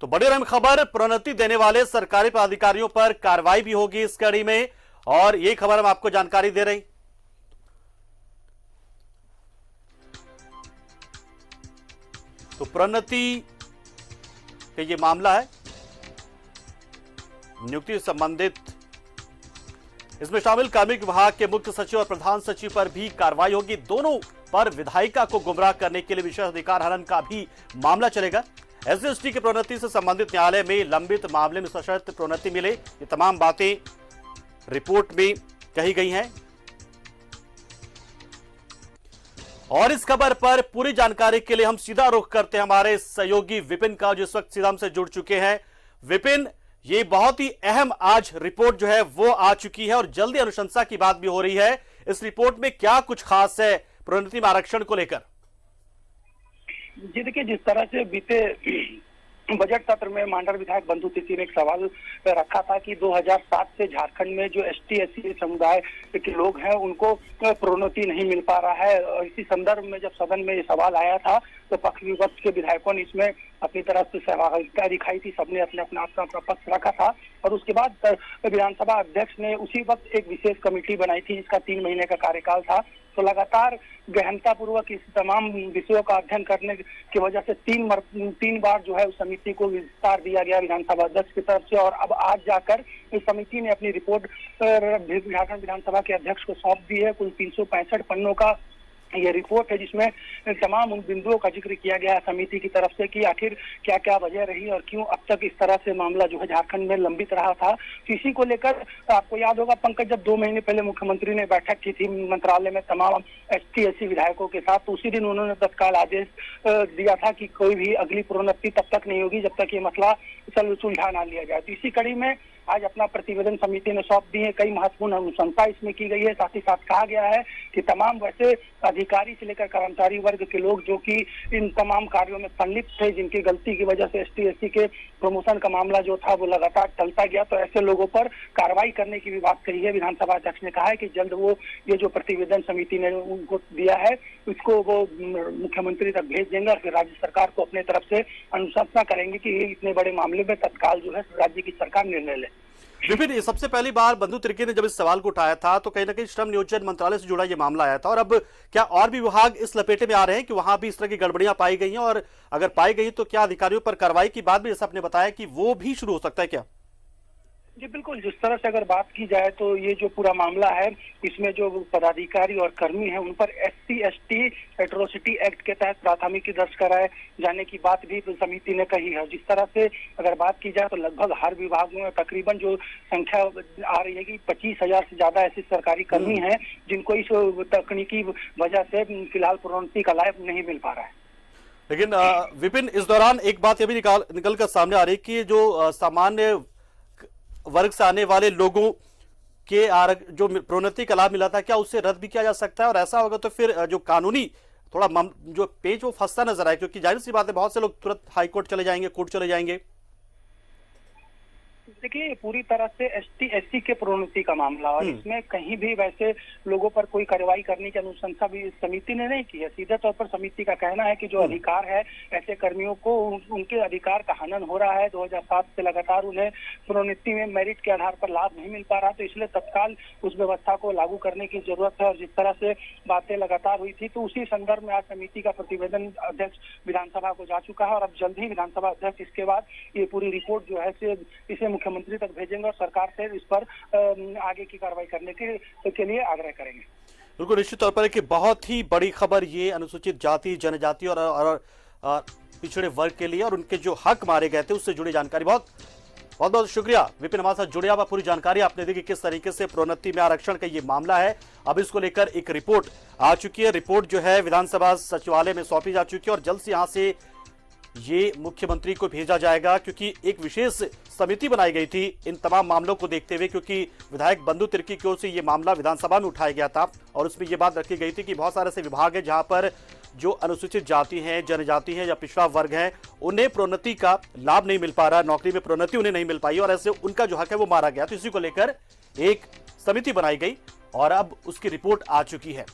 तो बड़ी अहम खबर, प्रोन्नति देने वाले सरकारी पदाधिकारियों पर कार्रवाई भी होगी इस कड़ी में, और ये खबर हम आपको जानकारी दे रही। तो प्रोन्नति का ये मामला है, नियुक्ति से संबंधित, इसमें शामिल कार्मिक विभाग के मुख्य सचिव और प्रधान सचिव पर भी कार्रवाई होगी। दोनों पर विधायिका को गुमराह करने के लिए विशेष अधिकार हनन का भी मामला चलेगा। एससी/एसटी की प्रोन्नति से संबंधित न्यायालय में लंबित मामले में सशर्त प्रोन्नति मिले, ये तमाम बातें रिपोर्ट में कही गई हैं। और इस खबर पर पूरी जानकारी के लिए हम सीधा रुख करते हैं हमारे सहयोगी विपिन का, जो इस वक्त सीधा हमसे जुड़ चुके हैं। विपिन, ये बहुत ही अहम आज रिपोर्ट जो है वो आ चुकी है और जल्दी अनुशंसा की बात भी हो रही है। इस रिपोर्ट में क्या कुछ खास है प्रोन्नति में आरक्षण को लेकर? जी देखिए, जिस तरह से बीते बजट सत्र में मांडर विधायक बंधु तिर्की ने एक सवाल रखा था कि 2007 से झारखंड में जो एसटी/एससी समुदाय के लोग हैं उनको प्रोन्नति नहीं मिल पा रहा है, और इसी संदर्भ में जब सदन में ये सवाल आया था तो पक्ष विपक्ष के विधायकों ने इसमें अपनी तरफ से सहभागिता दिखाई थी। सबने अपने अपना पक्ष रखा था, और उसके बाद विधानसभा अध्यक्ष ने उसी वक्त एक विशेष कमेटी बनाई थी जिसका 3 महीने का कार्यकाल था। तो लगातार गहनता पूर्वक इस तमाम विषयों का अध्ययन करने की वजह से 3 बार जो है उस समिति को विस्तार दिया गया विधानसभा अध्यक्ष की तरफ से, और अब आज जाकर इस समिति ने अपनी रिपोर्ट झारखंड विधानसभा के अध्यक्ष को सौंप दी है। कुल 365 पन्नों का ये रिपोर्ट है जिसमें तमाम उन बिंदुओं का जिक्र किया गया है समिति की तरफ से कि आखिर क्या क्या वजह रही और क्यों अब तक इस तरह से मामला जो है झारखंड में लंबित रहा था। इसी को लेकर आपको याद होगा पंकज, जब 2 महीने पहले मुख्यमंत्री ने बैठक की थी मंत्रालय में तमाम एसटी/एससी विधायकों के साथ, तो उसी दिन उन्होंने तत्काल आदेश दिया था कि कोई भी अगली प्रोन्नति तब तक नहीं होगी जब तक ये मसला सुलझा ना लिया जाए। तो इसी कड़ी में आज अपना प्रतिवेदन समिति ने सौंप दिए। कई महत्वपूर्ण अनुशंसा इसमें की गई है। साथ ही साथ कहा गया है कि तमाम वैसे अधिकारी से लेकर कर्मचारी वर्ग के लोग जो कि इन तमाम कार्यों में संलिप्त थे, जिनकी गलती की वजह से एसटी/एससी के प्रमोशन का मामला जो था वो लगातार टलता गया, तो ऐसे लोगों पर कार्रवाई करने की भी बात कही है। विधानसभा अध्यक्ष ने कहा है कि जल्द वो ये जो प्रतिवेदन समिति ने उनको दिया है उसको वो मुख्यमंत्री तक भेज देंगे और फिर राज्य सरकार को अपने तरफ से अनुशंसा करेंगे कि इतने बड़े मामले में तत्काल जो है राज्य की सरकार निर्णय ले। विपिन, सबसे पहली बार बंधु तिर्की ने जब इस सवाल को उठाया था तो कहीं ना कहीं श्रम नियोजन मंत्रालय से जुड़ा ये मामला आया था, और अब क्या और भी विभाग इस लपेटे में आ रहे हैं कि वहां भी इस तरह की गड़बड़ियां पाई गई हैं, और अगर पाई गई तो क्या अधिकारियों पर कार्रवाई की बात भी जैसा आपने बताया कि वो भी शुरू हो सकता है क्या? जी बिल्कुल, जिस तरह से अगर बात की जाए तो ये जो पूरा मामला है इसमें जो पदाधिकारी और कर्मी हैं उन पर एससी/एसटी एट्रोसिटी एक्ट के तहत प्राथमिकी दर्ज कराए जाने की बात भी समिति ने कही है। जिस तरह से अगर बात की जाए तो लगभग हर विभाग में तकरीबन जो संख्या आ रही है कि 25,000 से ज्यादा ऐसे सरकारी कर्मी हैं जिनको इस तकनीकी वजह से फिलहाल प्रोन्नति का लाभ नहीं मिल पा रहा है। लेकिन विपिन, इस दौरान एक बात ये भी निकल कर सामने आ रही है कि जो सामान्य वर्ग से आने वाले लोगों के जो प्रोन्नति का लाभ मिला था, क्या उससे रद्द भी किया जा सकता है? और ऐसा होगा तो फिर जो कानूनी थोड़ा जो पेच वो फंसता नजर आए, क्योंकि जाहिर सी बात है बहुत से लोग तुरंत हाईकोर्ट चले जाएंगे, कोर्ट चले जाएंगे। देखिए, पूरी तरह से एसटी/एससी के प्रोन्नति का मामला, और इसमें कहीं भी वैसे लोगों पर कोई कार्रवाई करने की अनुशंसा भी समिति ने नहीं की है। सीधे तौर पर समिति का कहना है कि जो अधिकार है ऐसे कर्मियों को उनके अधिकार का हनन हो रहा है। 2007 से लगातार उन्हें प्रोन्नति में मेरिट के आधार पर लाभ नहीं मिल पा रहा, तो इसलिए तत्काल उस व्यवस्था को लागू करने की जरूरत है। और जिस तरह से बातें लगातार हुई थी तो उसी संदर्भ में आज समिति का प्रतिवेदन अध्यक्ष विधानसभा को जा चुका है, और अब जल्द ही विधानसभा अध्यक्ष इसके बाद ये पूरी रिपोर्ट जो है इसे मुख्यमंत्री तक भेजेंगे और सरकार से इस पर आगे की कार्रवाई करने के लिए आग्रह करेंगे। बिल्कुल, निश्चित तौर पर कि बहुत ही बड़ी खबर ये अनुसूचित जाति, जनजाति और पिछड़े वर्ग के लिए और उनके जो हक मारे गए थे उससे जुड़ी जानकारी। बहुत बहुत शुक्रिया विपिन, हमारे साथ जुड़े। आप पूरी जानकारी आपने दी कि किस तरीके से प्रोन्नति में आरक्षण का ये मामला है। अब इसको लेकर एक रिपोर्ट आ चुकी है। रिपोर्ट जो है विधानसभा सचिवालय में सौंपी जा चुकी है और जल्द से यहां से ये मुख्यमंत्री को भेजा जाएगा, क्योंकि एक विशेष समिति बनाई गई थी इन तमाम मामलों को देखते हुए, क्योंकि विधायक बंधु तिर्की की ओर से ये मामला विधानसभा में उठाया गया था और उसमें ये बात रखी गई थी कि बहुत सारे ऐसे विभाग हैं जहां पर जो अनुसूचित जाति हैं, जनजाति हैं या पिछड़ा वर्ग है उन्हें प्रोन्नति का लाभ नहीं मिल पा रहा, नौकरी में प्रोन्नति उन्हें नहीं मिल पाई और ऐसे उनका जो हक है वो मारा गया। तो इसी को लेकर एक समिति बनाई गई और अब उसकी रिपोर्ट आ चुकी है।